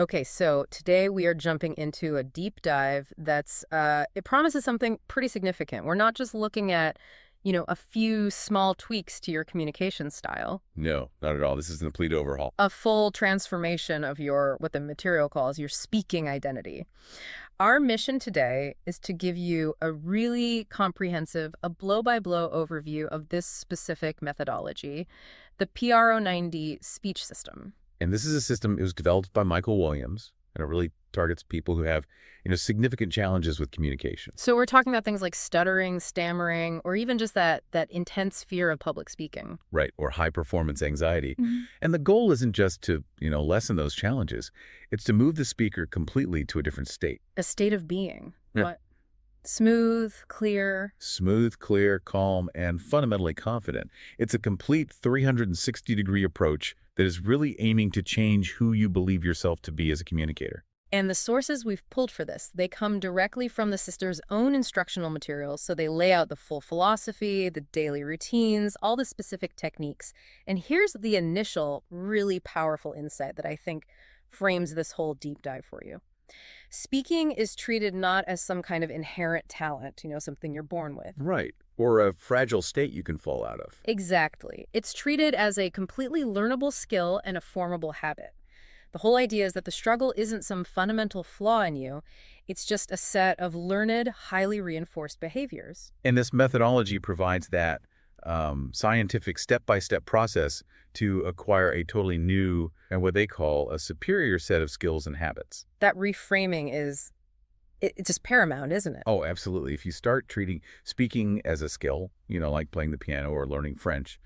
Okay, so today we are jumping into a deep dive it promises something pretty significant. We're not just looking at, a few small tweaks to your communication style, No, not at all. This is a complete overhaul. a full transformation of what the material calls your speaking identity. Our mission today is to give you a really comprehensive, a blow-by-blow overview of this specific methodology, the Pro90D Speech System. And this is a system, it was developed by Michael Williams, and it really targets people who have, significant challenges with communication. So we're talking about things like stuttering, stammering, or even just that intense fear of public speaking. Right, or high performance anxiety. Mhm. And the goal isn't just to, lessen those challenges. It's to move the speaker completely to a different state. A state of being. Yeah. What? Smooth, clear. Smooth, clear, calm, and fundamentally confident. It's a complete 360-degree approach that is really aiming to change who you believe yourself to be as a communicator. And the sources we've pulled for this, they come directly from the sister's own instructional materials, so they lay out the full philosophy, the daily routines, all the specific techniques. And here's the initial, really powerful insight that I think frames this whole deep dive for you. Speaking is treated not as some kind of inherent talent, something you're born with. Right. Or a fragile state you can fall out of. Exactly. It's treated as a completely learnable skill and a formable habit. The whole idea is that the struggle isn't some fundamental flaw in you. It's just a set of learned, highly reinforced behaviors. And this methodology provides that scientific step-by-step process to acquire a totally new and what they call a superior set of skills and habits. That reframing it's just paramount, isn't it? Oh, absolutely. If you start treating speaking as a skill, like playing the piano or learning French,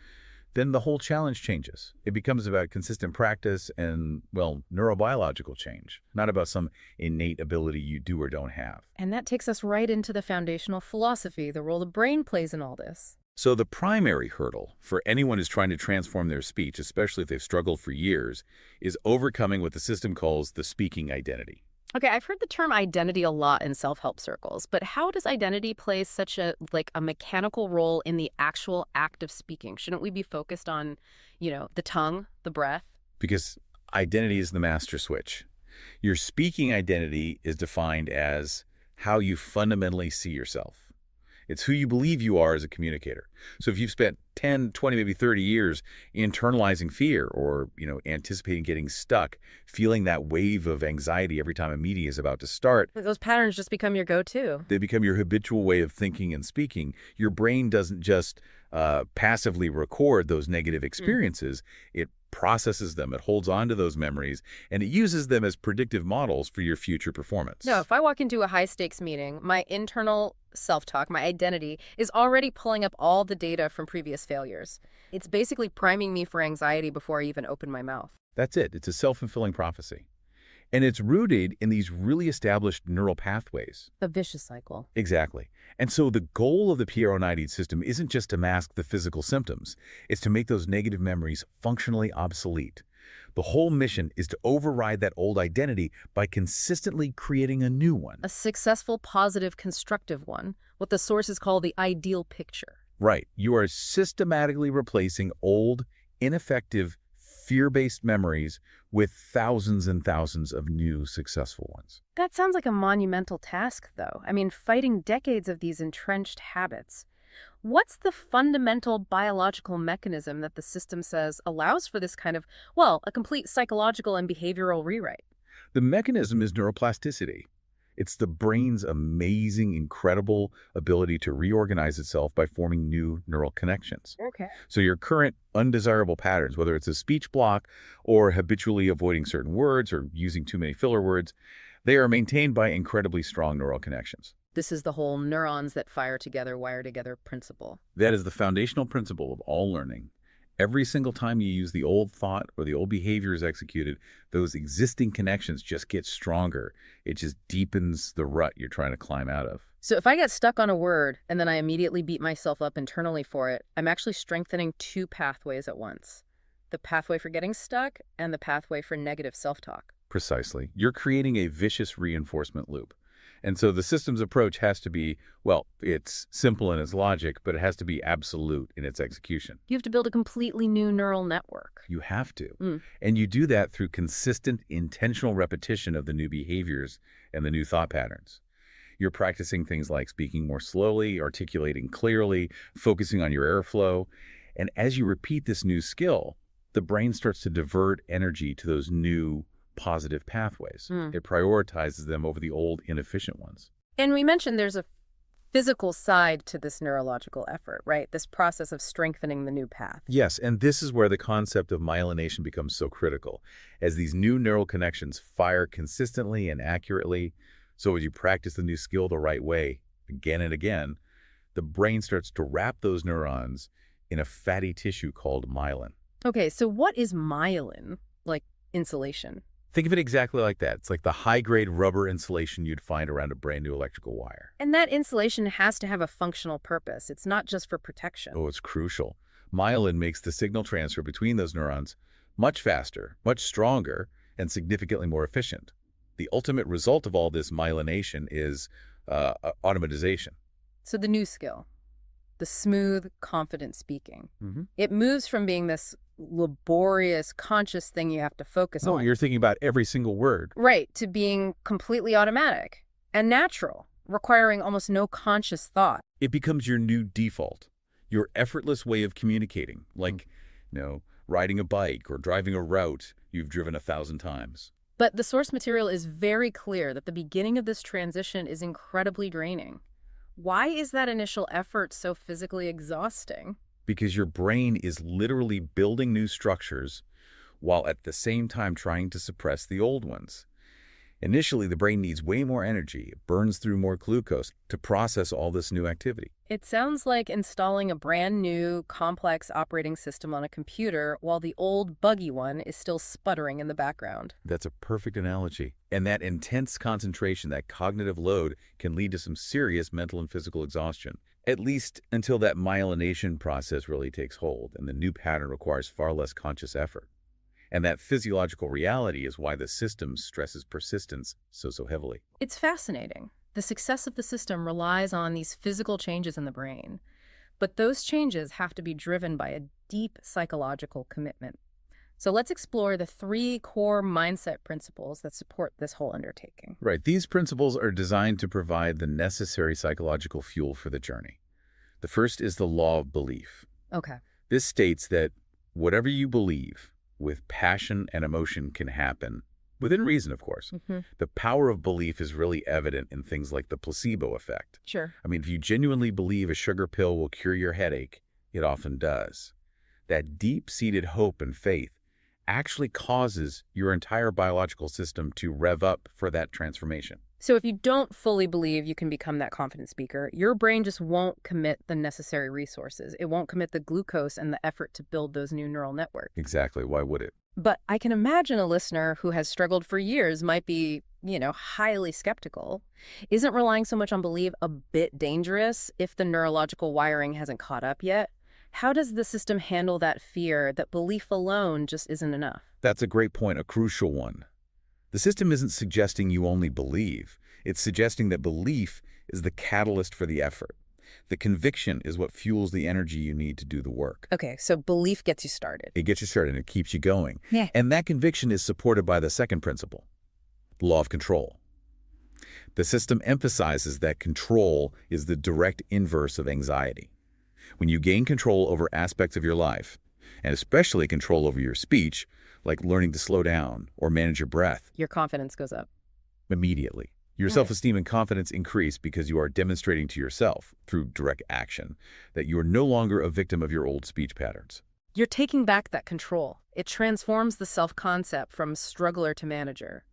then the whole challenge changes. It becomes about consistent practice and, well, neurobiological change, not about some innate ability you do or don't have. And that takes us right into the foundational philosophy, the role the brain plays in all this. So the primary hurdle for anyone who's trying to transform their speech, especially if they've struggled for years, is overcoming what the system calls the speaking identity. Okay, I've heard the term identity a lot in self-help circles, but how does identity play such a mechanical role in the actual act of speaking? Shouldn't we be focused on, the tongue, the breath? Because identity is the master switch. Your speaking identity is defined as how you fundamentally see yourself. It's who you believe you are as a communicator. So if you've spent 10, 20, maybe 30 years internalizing fear or, anticipating getting stuck, feeling that wave of anxiety every time a meeting is about to start, Those patterns just become your go-to. they become your habitual way of thinking and speaking. Your brain doesn't just passively record those negative experiences. It processes them, it holds on to those memories, and it uses them as predictive models for your future performance. No, if I walk into a high-stakes meeting, my internal self-talk, my identity, is already pulling up all the data from previous failures. It's basically priming me for anxiety before I even open my mouth. That's it. It's a self-fulfilling prophecy. And it's rooted in these really established neural pathways. A vicious cycle. Exactly. And so the goal of the Pro90 system isn't just to mask the physical symptoms. It's to make those negative memories functionally obsolete. The whole mission is to override that old identity by consistently creating a new one. A successful, positive, constructive one, what the sources call the ideal picture. Right. You are systematically replacing old, ineffective, fear-based memories with thousands and thousands of new successful ones. That sounds like a monumental task, though. I mean, fighting decades of these entrenched habits. What's the fundamental biological mechanism that the system says allows for this kind of, a complete psychological and behavioral rewrite? The mechanism is neuroplasticity. It's the brain's amazing, incredible ability to reorganize itself by forming new neural connections. Okay. So your current undesirable patterns, whether it's a speech block or habitually avoiding certain words or using too many filler words, they are maintained by incredibly strong neural connections. This is the whole neurons that fire together, wire together principle. That is the foundational principle of all learning. Every single time you use the old thought or the old behavior is executed, those existing connections just get stronger. It just deepens the rut you're trying to climb out of. So if I get stuck on a word and then I immediately beat myself up internally for it, I'm actually strengthening two pathways at once. The pathway for getting stuck and the pathway for negative self-talk. Precisely. You're creating a vicious reinforcement loop. And so the system's approach has to be, well, it's simple in its logic, but it has to be absolute in its execution. You have to build a completely new neural network. You have to. Mm. And you do that through consistent, intentional repetition of the new behaviors and the new thought patterns. You're practicing things like speaking more slowly, articulating clearly, focusing on your airflow. And as you repeat this new skill, the brain starts to divert energy to those new positive pathways. Mm. It prioritizes them over the old inefficient ones. And we mentioned there's a physical side to this neurological effort, right? This process of strengthening the new path. Yes, and this is where the concept of myelination becomes so critical. As these new neural connections fire consistently and accurately, so as you practice the new skill the right way again and again, the brain starts to wrap those neurons in a fatty tissue called myelin. Okay, so what is myelin? Like insulation? Think of it exactly like that. It's like the high-grade rubber insulation you'd find around a brand new electrical wire. And that insulation has to have a functional purpose. It's not just for protection. Oh, it's crucial. Myelin makes the signal transfer between those neurons much faster, much stronger, and significantly more efficient. The ultimate result of all this myelination is automatization. So the new skill, the smooth, confident speaking, it moves from being this laborious, conscious thing you have to focus Oh, on. you're thinking about every single word. Right, to being completely automatic and natural, requiring almost no conscious thought. It becomes your new default, your effortless way of communicating, like, riding a bike or driving a route you've driven 1,000 times. But the source material is very clear that the beginning of this transition is incredibly draining. Why is that initial effort so physically exhausting? Because your brain is literally building new structures while at the same time trying to suppress the old ones. Initially, the brain needs way more energy. It burns through more glucose to process all this new activity. It sounds like installing a brand new, complex operating system on a computer while the old, buggy one is still sputtering in the background. That's a perfect analogy. And that intense concentration, that cognitive load, can lead to some serious mental and physical exhaustion, at least until that myelination process really takes hold and the new pattern requires far less conscious effort. And that physiological reality is why the system stresses persistence so heavily. It's fascinating. The success of the system relies on these physical changes in the brain, but those changes have to be driven by a deep psychological commitment. So let's explore the 3 core mindset principles that support this whole undertaking. Right. These principles are designed to provide the necessary psychological fuel for the journey. The first is the law of belief. Okay. This states that whatever you believe with passion and emotion can happen, within reason, of course. The power of belief is really evident in things like the placebo effect. Sure. I mean, if you genuinely believe a sugar pill will cure your headache, it often does. That deep-seated hope and faith actually causes your entire biological system to rev up for that transformation. So if you don't fully believe you can become that confident speaker, your brain just won't commit the necessary resources. It won't commit the glucose and the effort to build those new neural networks. Exactly. Why would it? But I can imagine a listener who has struggled for years might be, highly skeptical. Isn't relying so much on belief a bit dangerous if the neurological wiring hasn't caught up yet? How does the system handle that fear that belief alone just isn't enough? That's a great point, a crucial one. The system isn't suggesting you only believe. It's suggesting that belief is the catalyst for the effort. The conviction is what fuels the energy you need to do the work. Okay, so belief gets you started. It gets you started and it keeps you going. Yeah. And that conviction is supported by the second principle, the law of control. The system emphasizes that control is the direct inverse of anxiety. When you gain control over aspects of your life, and especially control over your speech, like learning to slow down or manage your breath, Your confidence goes up. immediately. Your Right. self-esteem and confidence increase because you are demonstrating to yourself, through direct action, that you are no longer a victim of your old speech patterns. You're taking back that control. It transforms the self-concept from struggler to manager.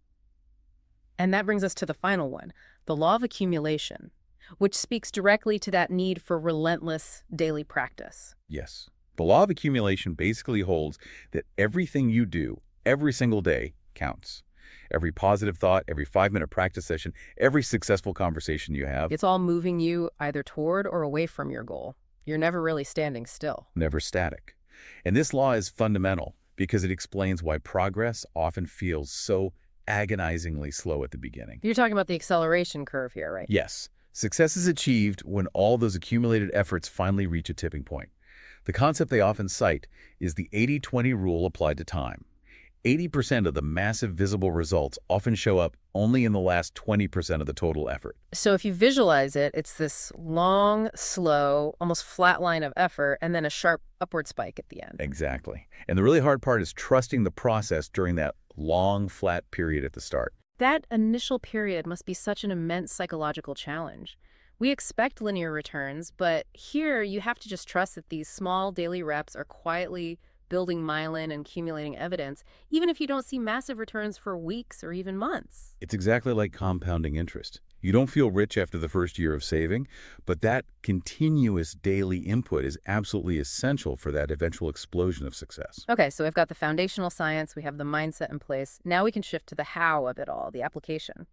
And that brings us to the final one, the law of accumulation, which speaks directly to that need for relentless daily practice. Yes. The law of accumulation basically holds that everything you do every single day counts. Every positive thought, every 5-minute practice session, every successful conversation you have, It's all moving you either toward or away from your goal. You're never really standing still. never static. And this law is fundamental because it explains why progress often feels so agonizingly slow at the beginning. You're talking about the acceleration curve here, right? Yes, success is achieved when all those accumulated efforts finally reach a tipping point. The concept they often cite is the 80-20 rule applied to time. 80% of the massive visible results often show up only in the last 20% of the total effort. So if you visualize it, it's this long, slow, almost flat line of effort, and then a sharp upward spike at the end. Exactly. And the really hard part is trusting the process during that long, flat period at the start. That initial period must be such an immense psychological challenge. We expect linear returns, but here you have to just trust that these small daily reps are quietly building myelin and accumulating evidence, even if you don't see massive returns for weeks or even months. It's exactly like compounding interest. You don't feel rich after the first year of saving, but that continuous daily input is absolutely essential for that eventual explosion of success. Okay, so we've got the foundational science, we have the mindset in place. Now we can shift to the how of it all, the application.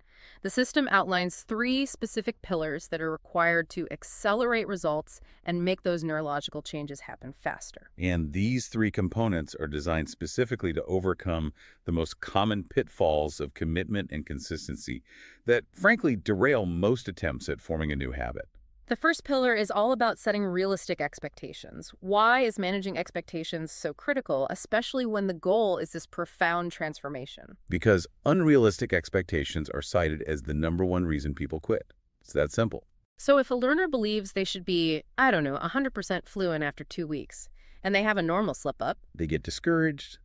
The system outlines 3 specific pillars that are required to accelerate results and make those neurological changes happen faster. And these 3 components are designed specifically to overcome the most common pitfalls of commitment and consistency that, frankly, derail most attempts at forming a new habit. The first pillar is all about setting realistic expectations. Why is managing expectations so critical, especially when the goal is this profound transformation? Because unrealistic expectations are cited as the #1 reason people quit. It's that simple. So if a learner believes they should be, I don't know, 100% fluent after 2 weeks, and they have a normal slip-up, They get discouraged,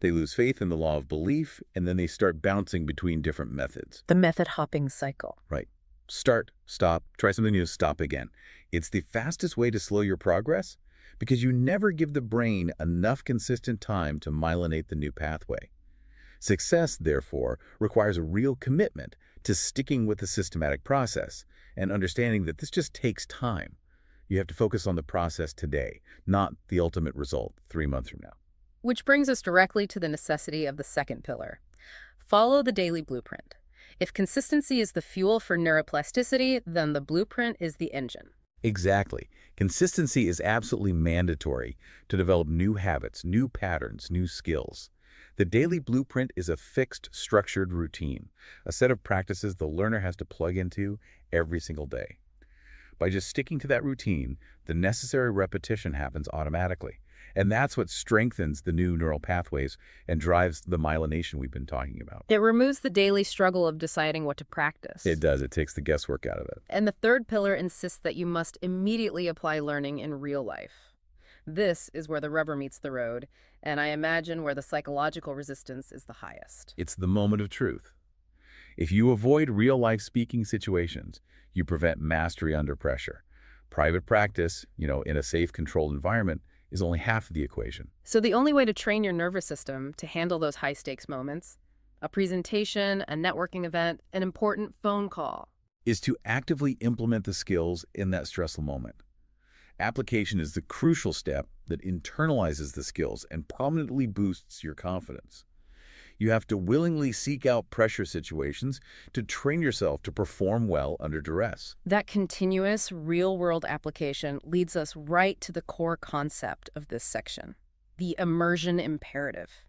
they lose faith in the law of belief, and then they start bouncing between different methods. the method hopping cycle. Right. Start, stop, try something new, stop again. It's the fastest way to slow your progress because you never give the brain enough consistent time to myelinate the new pathway. Success, therefore, requires a real commitment to sticking with the systematic process and understanding that this just takes time. You have to focus on the process today, not the ultimate result 3 months from now. Which brings us directly to the necessity of the second pillar. Follow the daily blueprint. If consistency is the fuel for neuroplasticity, then the blueprint is the engine. Exactly. Consistency is absolutely mandatory to develop new habits, new patterns, new skills. The daily blueprint is a fixed, structured routine, a set of practices the learner has to plug into every single day. By just sticking to that routine, the necessary repetition happens automatically. And that's what strengthens the new neural pathways and drives the myelination we've been talking about. It removes the daily struggle of deciding what to practice. It does. It takes the guesswork out of it. And the third pillar insists that you must immediately apply learning in real life. This is where the rubber meets the road, and I imagine where the psychological resistance is the highest. It's the moment of truth. If you avoid real-life speaking situations, you prevent mastery under pressure. Private practice, in a safe, controlled environment, is only half of the equation. So the only way to train your nervous system to handle those high-stakes moments, a presentation, a networking event, an important phone call, Is to actively implement the skills in that stressful moment. Application is the crucial step that internalizes the skills and prominently boosts your confidence. You have to willingly seek out pressure situations to train yourself to perform well under duress. That continuous real-world application leads us right to the core concept of this section, the immersion imperative.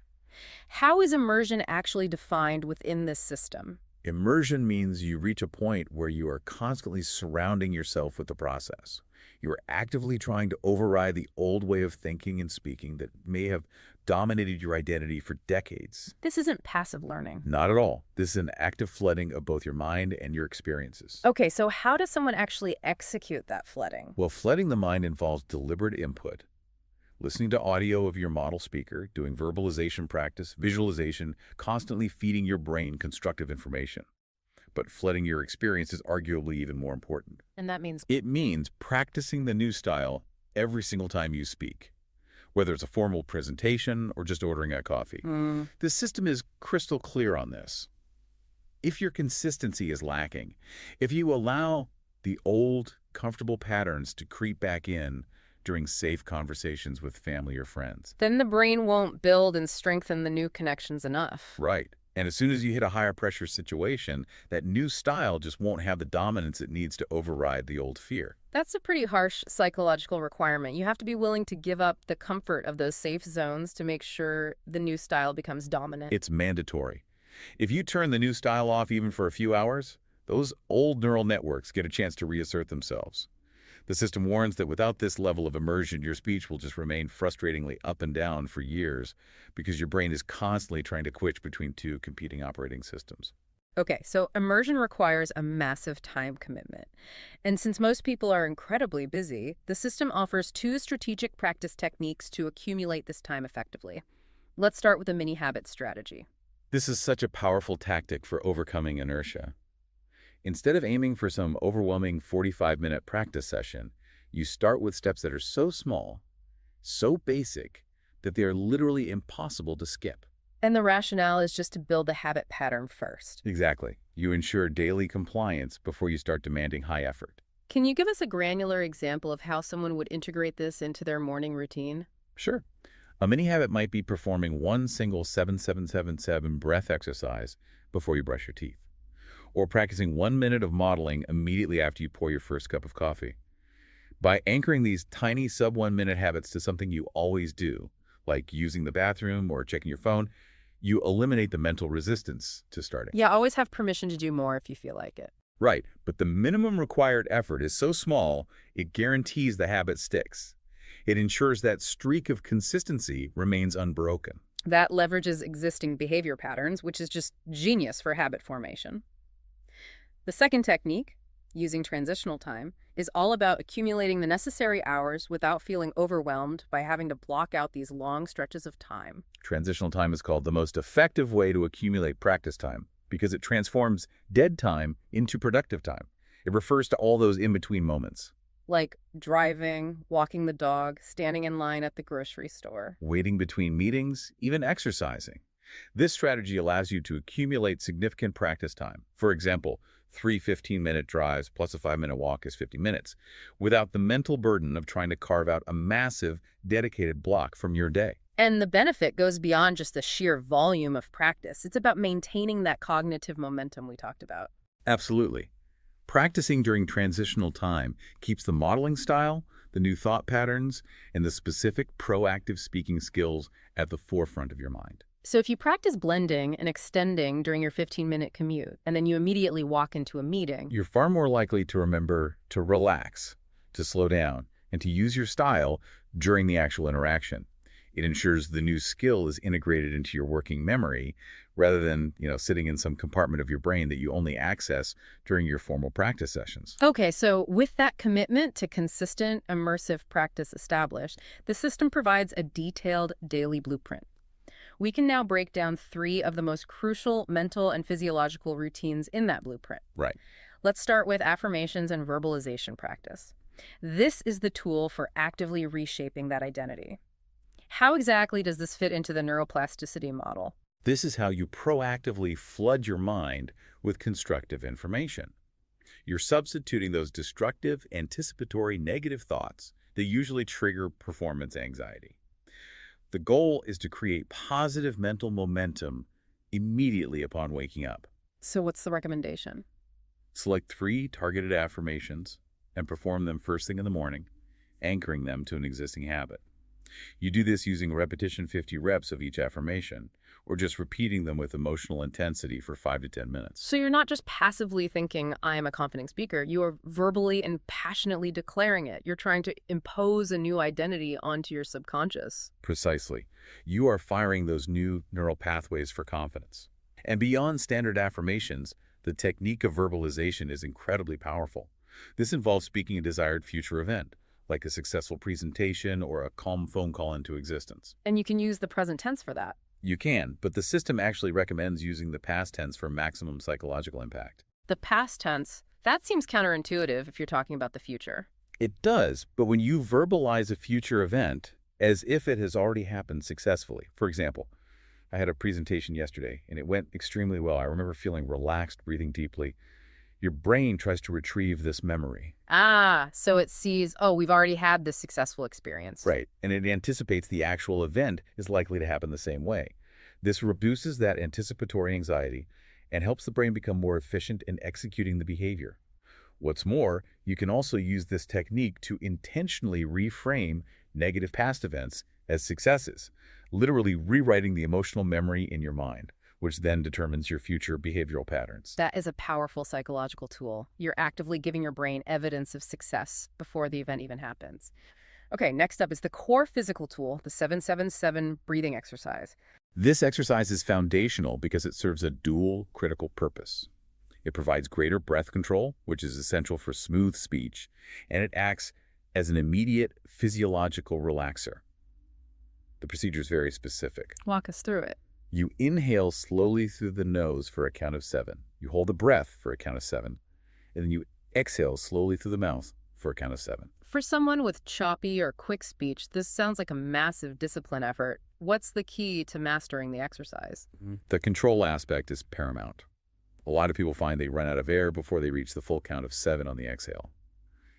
How is immersion actually defined within this system? Immersion means you reach a point where you are constantly surrounding yourself with the process. You are actively trying to override the old way of thinking and speaking that may have dominated your identity for decades. This isn't passive learning. Not at all. This is an active flooding of both your mind and your experiences. Okay, so how does someone actually execute that flooding? Well, flooding the mind involves deliberate input. Listening to audio of your model speaker, doing verbalization practice, visualization, constantly feeding your brain constructive information. But flooding your experience is arguably even more important. And that means It means practicing the new style every single time you speak, whether it's a formal presentation or just ordering a coffee. This system is crystal clear on this. If your consistency is lacking, if you allow the old, comfortable patterns to creep back in during safe conversations with family or friends. then the brain won't build and strengthen the new connections enough. Right. And as soon as you hit a higher pressure situation, that new style just won't have the dominance it needs to override the old fear. That's a pretty harsh psychological requirement. You have to be willing to give up the comfort of those safe zones to make sure the new style becomes dominant. It's mandatory. If you turn the new style off even for a few hours, those old neural networks get a chance to reassert themselves. The system warns that without this level of immersion, your speech will just remain frustratingly up and down for years because your brain is constantly trying to switch between two competing operating systems. Okay, so immersion requires a massive time commitment. And since most people are incredibly busy, the system offers two strategic practice techniques to accumulate this time effectively. Let's start with a mini habit strategy. This is such a powerful tactic for overcoming inertia. Instead of aiming for some overwhelming 45-minute practice session, you start with steps that are so small, so basic, that they are literally impossible to skip. And the rationale is just to build the habit pattern first. Exactly. You ensure daily compliance before you start demanding high effort. Can you give us a granular example of how someone would integrate this into their morning routine? Sure. A mini habit might be performing one single 7777 breath exercise before you brush your teeth, or practicing 1 minute of modeling immediately after you pour your first cup of coffee. By anchoring these tiny sub-1 minute habits to something you always do, like using the bathroom or checking your phone, you eliminate the mental resistance to starting. Yeah, always have permission to do more if you feel like it. Right, but the minimum required effort is so small, it guarantees the habit sticks. It ensures that streak of consistency remains unbroken. That leverages existing behavior patterns, which is just genius for habit formation. The second technique, using transitional time, is all about accumulating the necessary hours without feeling overwhelmed by having to block out these long stretches of time. Transitional time is called the most effective way to accumulate practice time because it transforms dead time into productive time. It refers to all those in-between moments. Like driving, walking the dog, standing in line at the grocery store. Waiting between meetings, even exercising. This strategy allows you to accumulate significant practice time. For example, 3 15-minute drives plus a 5-minute walk is 50 minutes, without the mental burden of trying to carve out a massive, dedicated block from your day. And the benefit goes beyond just the sheer volume of practice. It's about maintaining that cognitive momentum we talked about. Absolutely. Practicing during transitional time keeps the modeling style, the new thought patterns, and the specific proactive speaking skills at the forefront of your mind. So if you practice blending and extending during your 15-minute commute, and then you immediately walk into a meeting, You're far more likely to remember to relax, to slow down, and to use your style during the actual interaction. It ensures the new skill is integrated into your working memory rather than, sitting in some compartment of your brain that you only access during your formal practice sessions. Okay, so with that commitment to consistent, immersive practice established, the system provides a detailed daily blueprint. We can now break down 3 of the most crucial mental and physiological routines in that blueprint. Right. Let's start with affirmations and verbalization practice. This is the tool for actively reshaping that identity. How exactly does this fit into the neuroplasticity model? This is how you proactively flood your mind with constructive information. You're substituting those destructive, anticipatory negative thoughts that usually trigger performance anxiety. The goal is to create positive mental momentum immediately upon waking up. So what's the recommendation? Select 3 targeted affirmations and perform them first thing in the morning, anchoring them to an existing habit. You do this using repetition 50 reps of each affirmation, or just repeating them with emotional intensity for 5 to 10 minutes. So you're not just passively thinking, I am a confident speaker. You are verbally and passionately declaring it. You're trying to impose a new identity onto your subconscious. Precisely. You are firing those new neural pathways for confidence. And beyond standard affirmations, the technique of verbalization is incredibly powerful. This involves speaking a desired future event, like a successful presentation or a calm phone call into existence. And you can use the present tense for that. You can, but the system actually recommends using the past tense for maximum psychological impact. The past tense, that seems counterintuitive if you're talking about the future. It does, but when you verbalize a future event as if it has already happened successfully. For example, I had a presentation yesterday and it went extremely well. I remember feeling relaxed, breathing deeply. Your brain tries to retrieve this memory. So it sees, oh, we've already had this successful experience. Right, and it anticipates the actual event is likely to happen the same way. This reduces that anticipatory anxiety and helps the brain become more efficient in executing the behavior. What's more, you can also use this technique to intentionally reframe negative past events as successes, literally rewriting the emotional memory in your mind. which then determines your future behavioral patterns. That is a powerful psychological tool. You're actively giving your brain evidence of success before the event even happens. Okay, next up is the core physical tool, the 777 breathing exercise. This exercise is foundational because it serves a dual critical purpose. It provides greater breath control, which is essential for smooth speech, and it acts as an immediate physiological relaxer. The procedure is very specific. Walk us through it. You inhale slowly through the nose for a count of 7. You hold the breath for a count of 7. And then you exhale slowly through the mouth for a count of 7. For someone with choppy or quick speech, this sounds like a massive discipline effort. What's the key to mastering the exercise? The control aspect is paramount. A lot of people find they run out of air before they reach the full count of 7 on the exhale.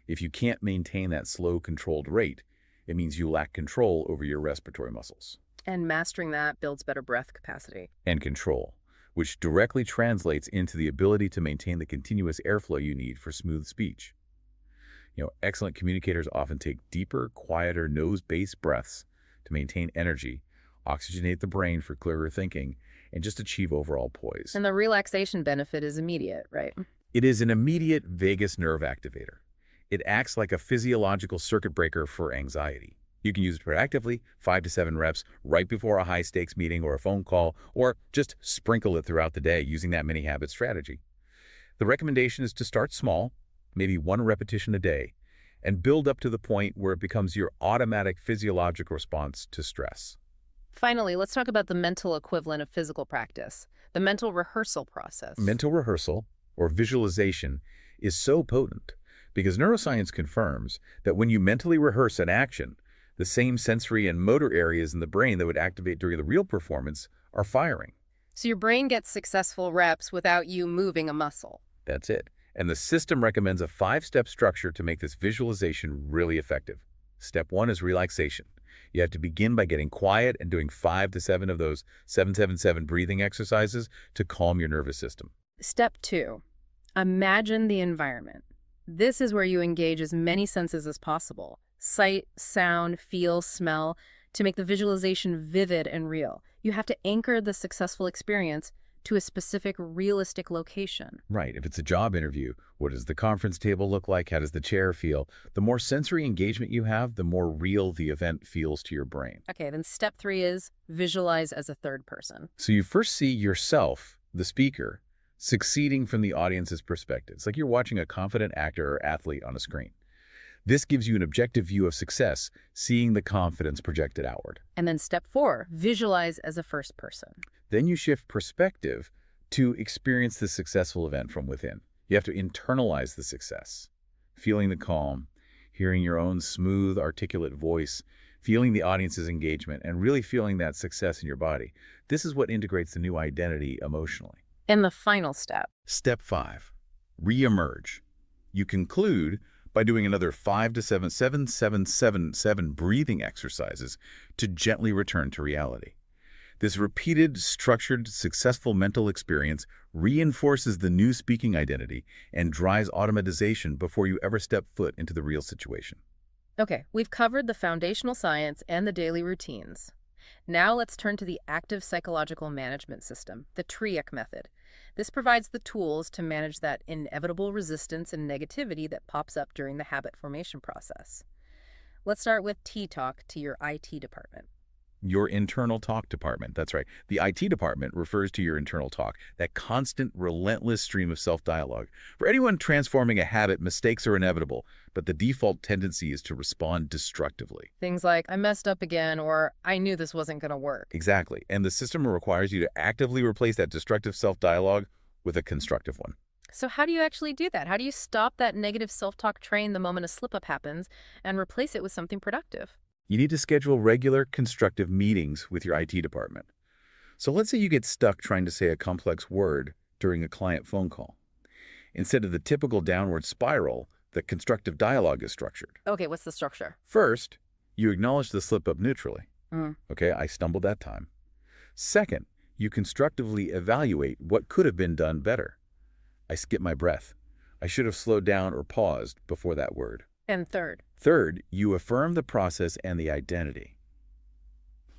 If you can't maintain that slow, controlled rate, it means you lack control over your respiratory muscles. And mastering that builds better breath capacity. And control, which directly translates into the ability to maintain the continuous airflow you need for smooth speech. Excellent communicators often take deeper, quieter, nose-based breaths to maintain energy, oxygenate the brain for clearer thinking, and just achieve overall poise. And the relaxation benefit is immediate, right? It is an immediate vagus nerve activator. It acts like a physiological circuit breaker for anxiety. You can use it proactively, 5 to 7 reps, right before a high-stakes meeting or a phone call, or just sprinkle it throughout the day using that mini-habit strategy. The recommendation is to start small, maybe 1 repetition a day, and build up to the point where it becomes your automatic physiological response to stress. Finally, let's talk about the mental equivalent of physical practice, the mental rehearsal process. Mental rehearsal, or visualization, is so potent because neuroscience confirms that when you mentally rehearse an action, the same sensory and motor areas in the brain that would activate during the real performance are firing. So your brain gets successful reps without you moving a muscle. That's it. And the system recommends a 5-step structure to make this visualization really effective. Step 1 is relaxation. You have to begin by getting quiet and doing 5 to 7 of those 777 breathing exercises to calm your nervous system. Step 2, imagine the environment. This is where you engage as many senses as possible. Sight, sound, feel, smell, to make the visualization vivid and real. You have to anchor the successful experience to a specific, realistic location. Right. If it's a job interview, what does the conference table look like? How does the chair feel? The more sensory engagement you have, the more real the event feels to your brain. Okay, then step 3 is visualize as a third person. So you first see yourself, the speaker, succeeding from the audience's perspective. It's like you're watching a confident actor or athlete on a screen. This gives you an objective view of success, seeing the confidence projected outward. And then step 4, visualize as a first person. Then you shift perspective to experience the successful event from within. You have to internalize the success, feeling the calm, hearing your own smooth, articulate voice, feeling the audience's engagement, and really feeling that success in your body. This is what integrates the new identity emotionally. And the final step. Step 5, re-emerge. You conclude by doing another 5 to 7 breathing exercises to gently return to reality. This repeated, structured, successful mental experience reinforces the new speaking identity and drives automatization before you ever step foot into the real situation. Okay, we've covered the foundational science and the daily routines. Now let's turn to the active psychological management system, the TRIAC method. This provides the tools to manage that inevitable resistance and negativity that pops up during the habit formation process. Let's start with T-Talk to your IT department. Your internal talk department. That's right. The IT department refers to your internal talk, that constant, relentless stream of self-dialogue. For anyone transforming a habit, mistakes are inevitable, but the default tendency is to respond destructively. Things like, I messed up again, or I knew this wasn't going to work. Exactly. And the system requires you to actively replace that destructive self-dialogue with a constructive one. So how do you actually do that? How do you stop that negative self-talk train the moment a slip-up happens and replace it with something productive? You need to schedule regular, constructive meetings with your IT department. So let's say you get stuck trying to say a complex word during a client phone call. Instead of the typical downward spiral, the constructive dialogue is structured. Okay, what's the structure? First, you acknowledge the slip-up neutrally. Mm. Okay, I stumbled that time. Second, you constructively evaluate what could have been done better. I skipped my breath. I should have slowed down or paused before that word. And third? Third, you affirm the process and the identity.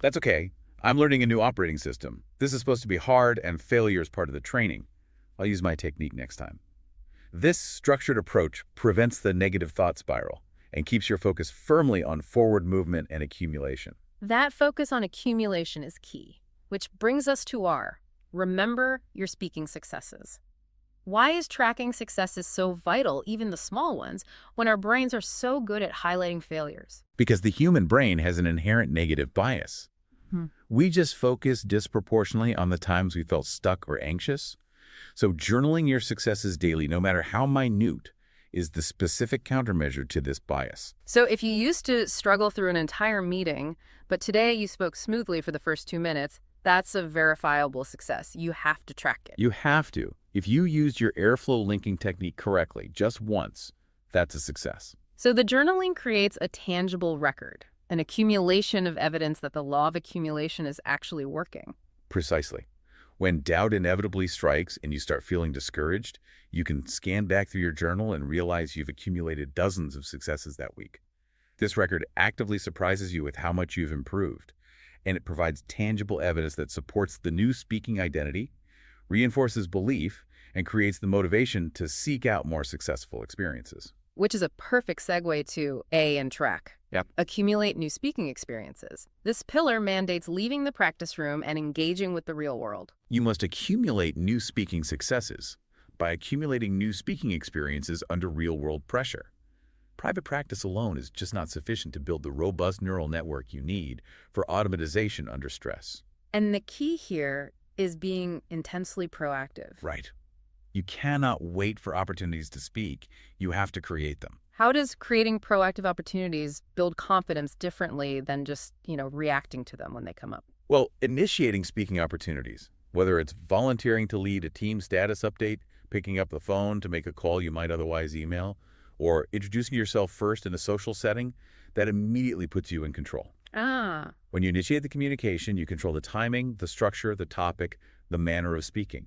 That's okay. I'm learning a new operating system. This is supposed to be hard, and failure is part of the training. I'll use my technique next time. This structured approach prevents the negative thought spiral and keeps your focus firmly on forward movement and accumulation. That focus on accumulation is key, which brings us to our remember your speaking successes. Why is tracking successes so vital, even the small ones, when our brains are so good at highlighting failures? Because the human brain has an inherent negative bias. We just focus disproportionately on the times we felt stuck or anxious. So journaling your successes daily, no matter how minute, is the specific countermeasure to this bias. So if you used to struggle through an entire meeting, but today you spoke smoothly for the first 2 minutes, that's a verifiable success. You have to track it. You have to. If you used your airflow linking technique correctly just once, that's a success. So the journaling creates a tangible record, an accumulation of evidence that the law of accumulation is actually working. Precisely. When doubt inevitably strikes and you start feeling discouraged, you can scan back through your journal and realize you've accumulated dozens of successes that week. This record actively surprises you with how much you've improved, and it provides tangible evidence that supports the new speaking identity, reinforces belief, and creates the motivation to seek out more successful experiences. Which is a perfect segue to A and track. Yep. Accumulate new speaking experiences. This pillar mandates leaving the practice room and engaging with the real world. You must accumulate new speaking successes by accumulating new speaking experiences under real-world pressure. Private practice alone is just not sufficient to build the robust neural network you need for automatization under stress. And the key here is being intensely proactive. Right. You cannot wait for opportunities to speak. You have to create them. How does creating proactive opportunities build confidence differently than just, reacting to them when they come up? Well, initiating speaking opportunities, whether it's volunteering to lead a team status update, picking up the phone to make a call you might otherwise email, or introducing yourself first in a social setting, that immediately puts you in control. When you initiate the communication, you control the timing, the structure, the topic, the manner of speaking.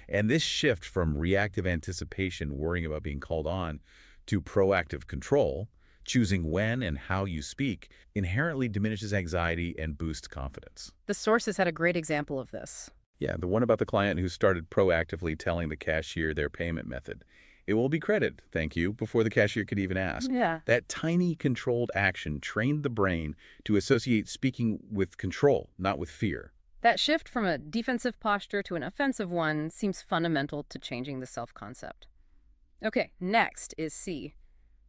And this shift from reactive anticipation, worrying about being called on, to proactive control, choosing when and how you speak, inherently diminishes anxiety and boosts confidence. The sources had a great example of this. Yeah, the one about the client who started proactively telling the cashier their payment method. It will be credited, thank you, before the cashier could even ask. Yeah. That tiny controlled action trained the brain to associate speaking with control, not with fear. That shift from a defensive posture to an offensive one seems fundamental to changing the self-concept. Okay, next is C.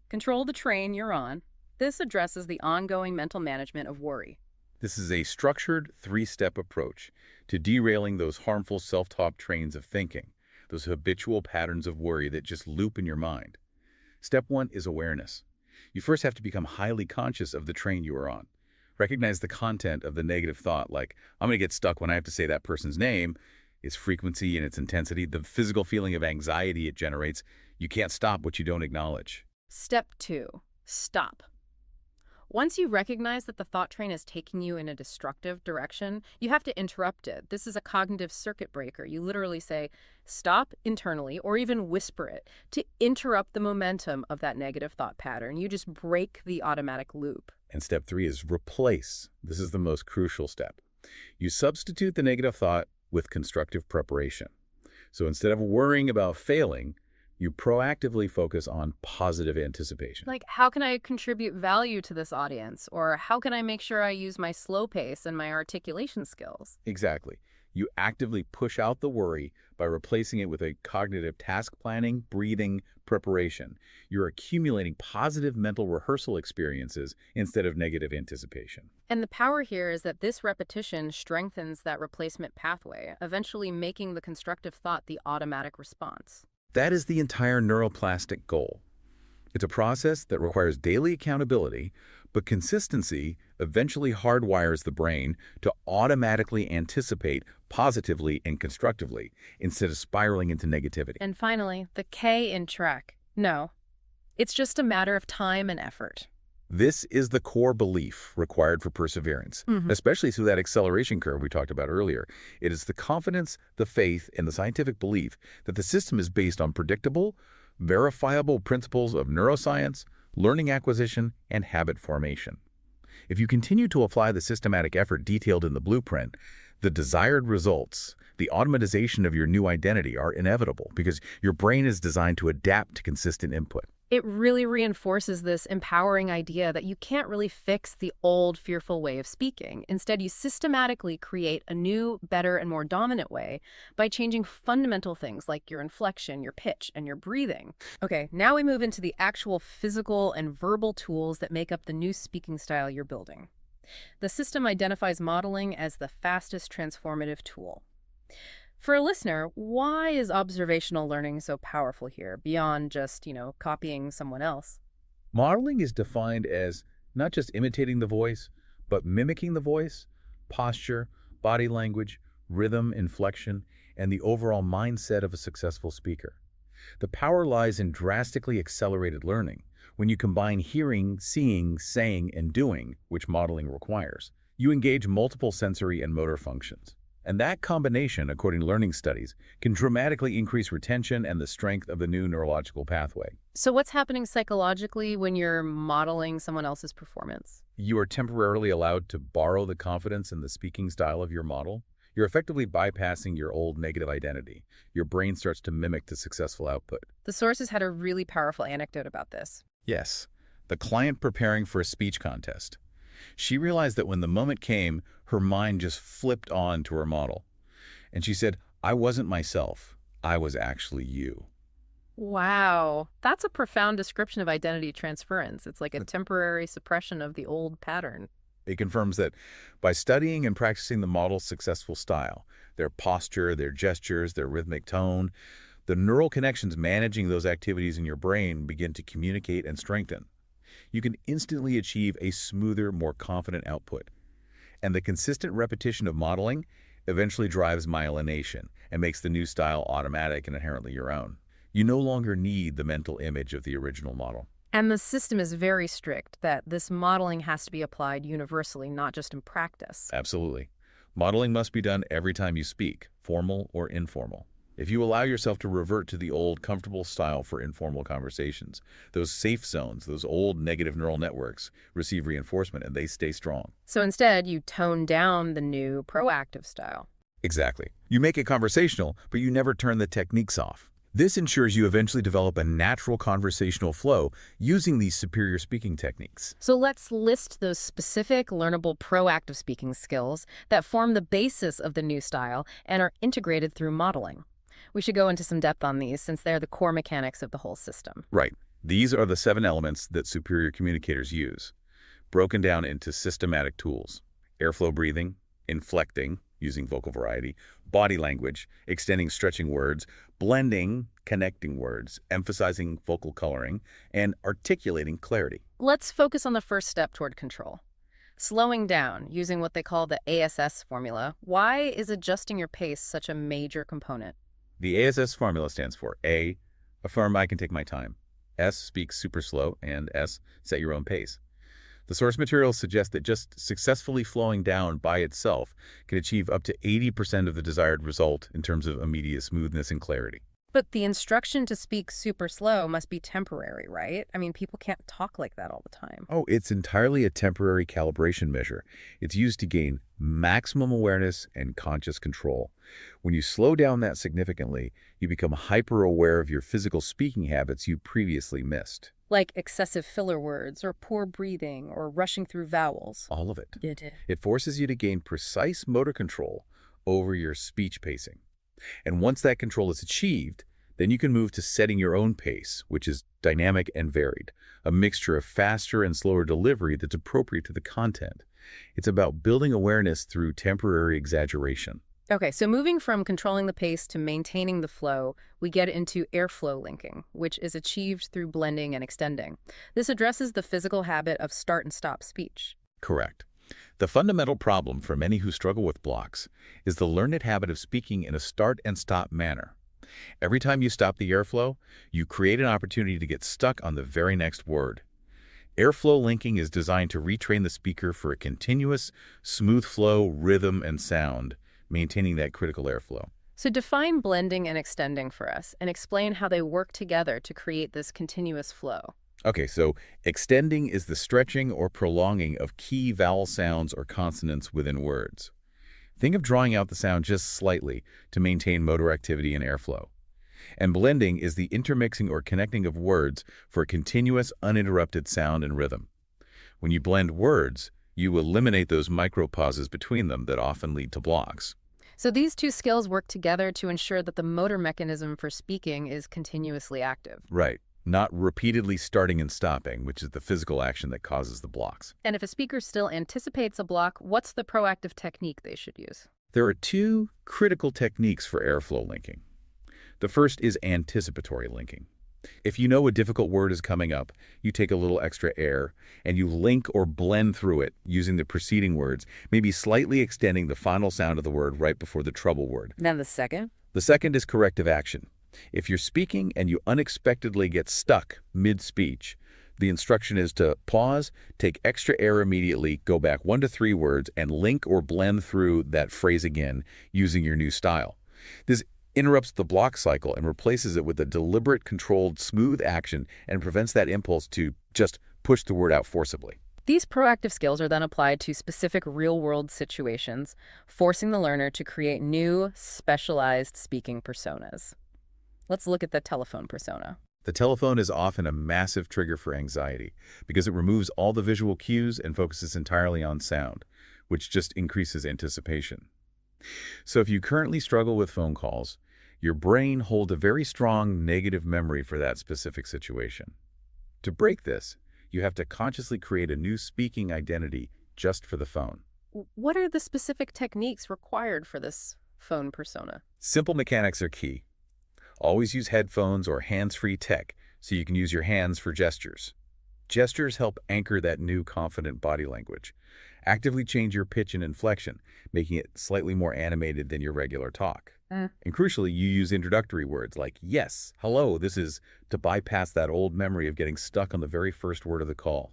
Control the train you're on. This addresses the ongoing mental management of worry. This is a structured three-step approach to derailing those harmful self-talk trains of thinking, those habitual patterns of worry that just loop in your mind. Step one is awareness. You first have to become highly conscious of the train you are on. Recognize the content of the negative thought, like, I'm going to get stuck when I have to say that person's name, its frequency and its intensity, the physical feeling of anxiety it generates. You can't stop what you don't acknowledge. Step 2. Stop. Once you recognize that the thought train is taking you in a destructive direction, you have to interrupt it. This is a cognitive circuit breaker. You literally say, stop internally, or even whisper it, to interrupt the momentum of that negative thought pattern. You just break the automatic loop. And step 3 is replace. This is the most crucial step. You substitute the negative thought with constructive preparation. So instead of worrying about failing, you proactively focus on positive anticipation. Like, how can I contribute value to this audience? Or how can I make sure I use my slow pace and my articulation skills? Exactly. You actively push out the worry by replacing it with a cognitive task planning, breathing, preparation. You're accumulating positive mental rehearsal experiences instead of negative anticipation. And the power here is that this repetition strengthens that replacement pathway, eventually making the constructive thought the automatic response. That is the entire neuroplastic goal. It's a process that requires daily accountability, but consistency eventually hardwires the brain to automatically anticipate positively and constructively instead of spiraling into negativity. And finally, the K in track. No, it's just a matter of time and effort. This is the core belief required for perseverance, especially through that acceleration curve we talked about earlier. It is the confidence, the faith, and the scientific belief that the system is based on predictable, verifiable principles of neuroscience, learning acquisition, and habit formation. If you continue to apply the systematic effort detailed in the blueprint, the desired results, the automatization of your new identity are inevitable because your brain is designed to adapt to consistent input. It really reinforces this empowering idea that you can't really fix the old, fearful way of speaking. Instead, you systematically create a new, better, and more dominant way by changing fundamental things like your inflection, your pitch, and your breathing. Okay, now we move into the actual physical and verbal tools that make up the new speaking style you're building. The system identifies modeling as the fastest transformative tool. For a listener, why is observational learning so powerful here, beyond just, copying someone else? Modeling is defined as not just imitating the voice, but mimicking the voice, posture, body language, rhythm, inflection, and the overall mindset of a successful speaker. The power lies in drastically accelerated learning. When you combine hearing, seeing, saying, and doing, which modeling requires, you engage multiple sensory and motor functions. And that combination, according to learning studies, can dramatically increase retention and the strength of the new neurological pathway. So what's happening psychologically when you're modeling someone else's performance? You are temporarily allowed to borrow the confidence and the speaking style of your model. You're effectively bypassing your old negative identity. Your brain starts to mimic the successful output. The sources had a really powerful anecdote about this. Yes, the client preparing for a speech contest. She realized that when the moment came, her mind just flipped on to her model. And she said, "I wasn't myself. I was actually you." Wow, that's a profound description of identity transference. It's like a temporary suppression of the old pattern. It confirms that by studying and practicing the model's successful style, their posture, their gestures, their rhythmic tone, the neural connections managing those activities in your brain begin to communicate and strengthen. You can instantly achieve a smoother, more confident output. And the consistent repetition of modeling eventually drives myelination and makes the new style automatic and inherently your own. You no longer need the mental image of the original model. And the system is very strict that this modeling has to be applied universally, not just in practice. Absolutely. Modeling must be done every time you speak, formal or informal. If you allow yourself to revert to the old comfortable style for informal conversations, those safe zones, those old negative neural networks receive reinforcement and they stay strong. So instead, you tone down the new proactive style. Exactly. You make it conversational, but you never turn the techniques off. This ensures you eventually develop a natural conversational flow using these superior speaking techniques. So let's list those specific, learnable, proactive speaking skills that form the basis of the new style and are integrated through modeling. We should go into some depth on these since they're the core mechanics of the whole system. Right. These are the 7 elements that superior communicators use, broken down into systematic tools: airflow breathing, inflecting, using vocal variety, body language, extending, stretching words, blending, connecting words, emphasizing vocal coloring, and articulating clarity. Let's focus on the first step toward control. Slowing down, using what they call the ASS formula. Why is adjusting your pace such a major component? The ASS formula stands for A, affirm I can take my time; S, speak super slow; and S, set your own pace. The source materials suggest that just successfully flowing down by itself can achieve up to 80% of the desired result in terms of immediate smoothness and clarity. But the instruction to speak super slow must be temporary, right? I mean, people can't talk like that all the time. Oh, it's entirely a temporary calibration measure. It's used to gain maximum awareness and conscious control. When you slow down that significantly, you become hyper-aware of your physical speaking habits you previously missed. Like excessive filler words or poor breathing or rushing through vowels. All of it. It. It forces you to gain precise motor control over your speech pacing. And once that control is achieved, then you can move to setting your own pace, which is dynamic and varied, a mixture of faster and slower delivery that's appropriate to the content. It's about building awareness through temporary exaggeration. Okay, so moving from controlling the pace to maintaining the flow, we get into airflow linking, which is achieved through blending and extending. This addresses the physical habit of start and stop speech. Correct. The fundamental problem for many who struggle with blocks is the learned habit of speaking in a start and stop manner. Every time you stop the airflow, you create an opportunity to get stuck on the very next word. Airflow linking is designed to retrain the speaker for a continuous, smooth flow, rhythm, and sound, maintaining that critical airflow. So define blending and extending for us and explain how they work together to create this continuous flow. Okay, so extending is the stretching or prolonging of key vowel sounds or consonants within words. Think of drawing out the sound just slightly to maintain motor activity and airflow. And blending is the intermixing or connecting of words for a continuous, uninterrupted sound and rhythm. When you blend words, you eliminate those micro-pauses between them that often lead to blocks. So these two skills work together to ensure that the motor mechanism for speaking is continuously active. Right. Not repeatedly starting and stopping, which is the physical action that causes the blocks. And if a speaker still anticipates a block, what's the proactive technique they should use? There are two critical techniques for airflow linking. The first is anticipatory linking. If you know a difficult word is coming up, you take a little extra air and you link or blend through it using the preceding words, maybe slightly extending the final sound of the word right before the trouble word. Then the second? The second is corrective action. If you're speaking and you unexpectedly get stuck mid-speech, the instruction is to pause, take extra air immediately, go back 1 to 3 words, and link or blend through that phrase again using your new style. This interrupts the block cycle and replaces it with a deliberate, controlled, smooth action and prevents that impulse to just push the word out forcibly. These proactive skills are then applied to specific real-world situations, forcing the learner to create new, specialized speaking personas. Let's look at the telephone persona. The telephone is often a massive trigger for anxiety because it removes all the visual cues and focuses entirely on sound, which just increases anticipation. So if you currently struggle with phone calls, your brain holds a very strong negative memory for that specific situation. To break this, you have to consciously create a new speaking identity just for the phone. What are the specific techniques required for this phone persona? Simple mechanics are key. Always use headphones or hands-free tech so you can use your hands for gestures. Gestures help anchor that new confident body language. Actively change your pitch and inflection, making it slightly more animated than your regular talk. And crucially, you use introductory words like yes, hello, this is, to bypass that old memory of getting stuck on the very first word of the call.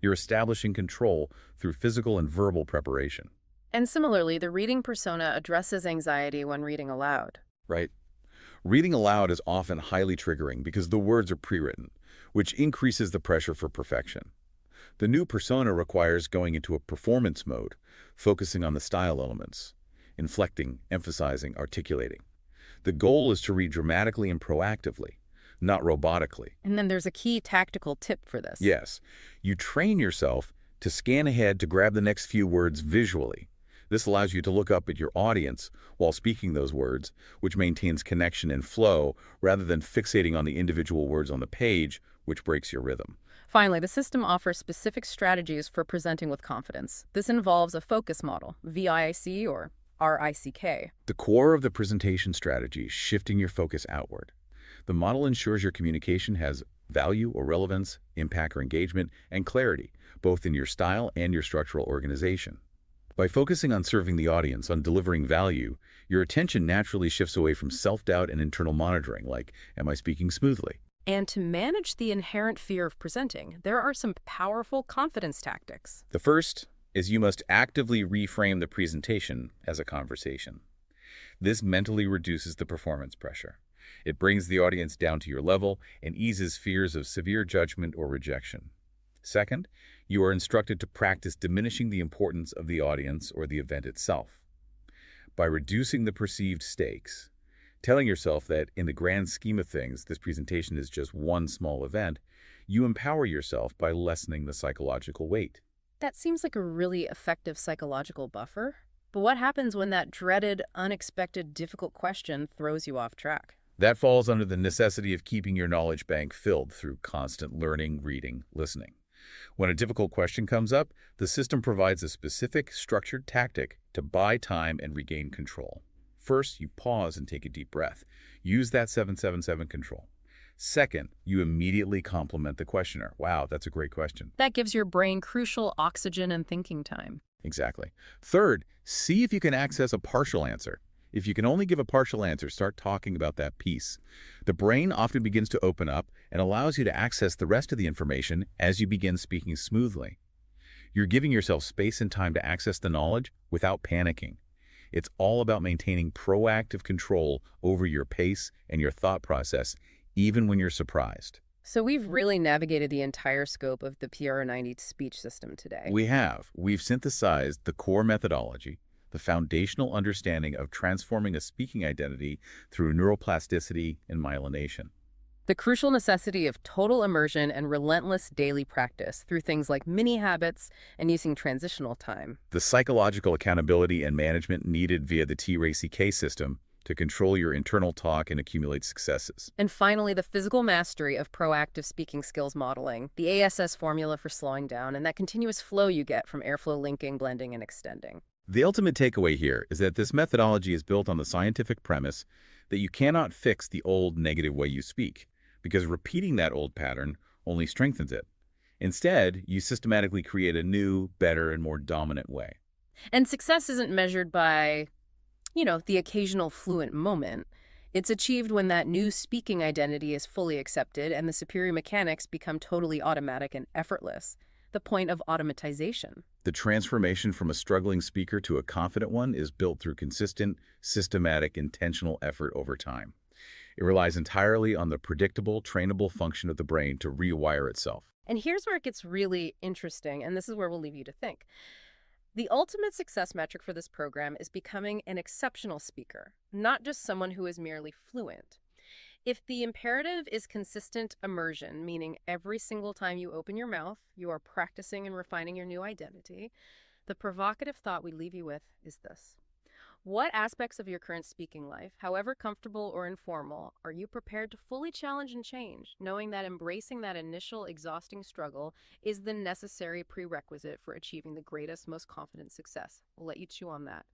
You're establishing control through physical and verbal preparation. And similarly, the reading persona addresses anxiety when reading aloud. Right? Reading aloud is often highly triggering because the words are pre-written, which increases the pressure for perfection. The new persona requires going into a performance mode, focusing on the style elements, inflecting, emphasizing, articulating. The goal is to read dramatically and proactively, not robotically. And then there's a key tactical tip for this. Yes, you train yourself to scan ahead to grab the next few words visually. This allows you to look up at your audience while speaking those words, which maintains connection and flow rather than fixating on the individual words on the page, which breaks your rhythm. Finally, the system offers specific strategies for presenting with confidence. This involves a focus model, VIC or RICK. The core of the presentation strategy is shifting your focus outward. The model ensures your communication has value or relevance, impact or engagement, and clarity, both in your style and your structural organization. By focusing on serving the audience, on delivering value, your attention naturally shifts away from self-doubt and internal monitoring, like, am I speaking smoothly? And to manage the inherent fear of presenting, there are some powerful confidence tactics. The first is you must actively reframe the presentation as a conversation. This mentally reduces the performance pressure. It brings the audience down to your level and eases fears of severe judgment or rejection. Second, you are instructed to practice diminishing the importance of the audience or the event itself. By reducing the perceived stakes, telling yourself that in the grand scheme of things, this presentation is just one small event, you empower yourself by lessening the psychological weight. That seems like a really effective psychological buffer. But what happens when that dreaded, unexpected, difficult question throws you off track? That falls under the necessity of keeping your knowledge bank filled through constant learning, reading, listening. When a difficult question comes up, the system provides a specific, structured tactic to buy time and regain control. First, you pause and take a deep breath. Use that 777 control. Second, you immediately compliment the questioner. Wow, that's a great question. That gives your brain crucial oxygen and thinking time. Exactly. Third, see if you can access a partial answer. If you can only give a partial answer, start talking about that piece. The brain often begins to open up and allows you to access the rest of the information as you begin speaking smoothly. You're giving yourself space and time to access the knowledge without panicking. It's all about maintaining proactive control over your pace and your thought process, even when you're surprised. So we've really navigated the entire scope of the Pro90 speech system today. We've synthesized the core methodology, the foundational understanding of transforming a speaking identity through neuroplasticity and myelination. The crucial necessity of total immersion and relentless daily practice through things like mini habits and using transitional time. The psychological accountability and management needed via the T-RACK system to control your internal talk and accumulate successes. And finally, the physical mastery of proactive speaking skills modeling, the ASS formula for slowing down, and that continuous flow you get from airflow linking, blending, and extending. The ultimate takeaway here is that this methodology is built on the scientific premise that you cannot fix the old negative way you speak, because repeating that old pattern only strengthens it. Instead, you systematically create a new, better, and more dominant way. And success isn't measured by, the occasional fluent moment. It's achieved when that new speaking identity is fully accepted and the superior mechanics become totally automatic and effortless. The point of automatization. The transformation from a struggling speaker to a confident one is built through consistent, systematic, intentional effort over time. It relies entirely on the predictable, trainable function of the brain to rewire itself. And here's where it gets really interesting, and this is where we'll leave you to think. The ultimate success metric for this program is becoming an exceptional speaker, not just someone who is merely fluent. If the imperative is consistent immersion, meaning every single time you open your mouth, you are practicing and refining your new identity, the provocative thought we leave you with is this. What aspects of your current speaking life, however comfortable or informal, are you prepared to fully challenge and change, knowing that embracing that initial exhausting struggle is the necessary prerequisite for achieving the greatest, most confident success? We'll let you chew on that.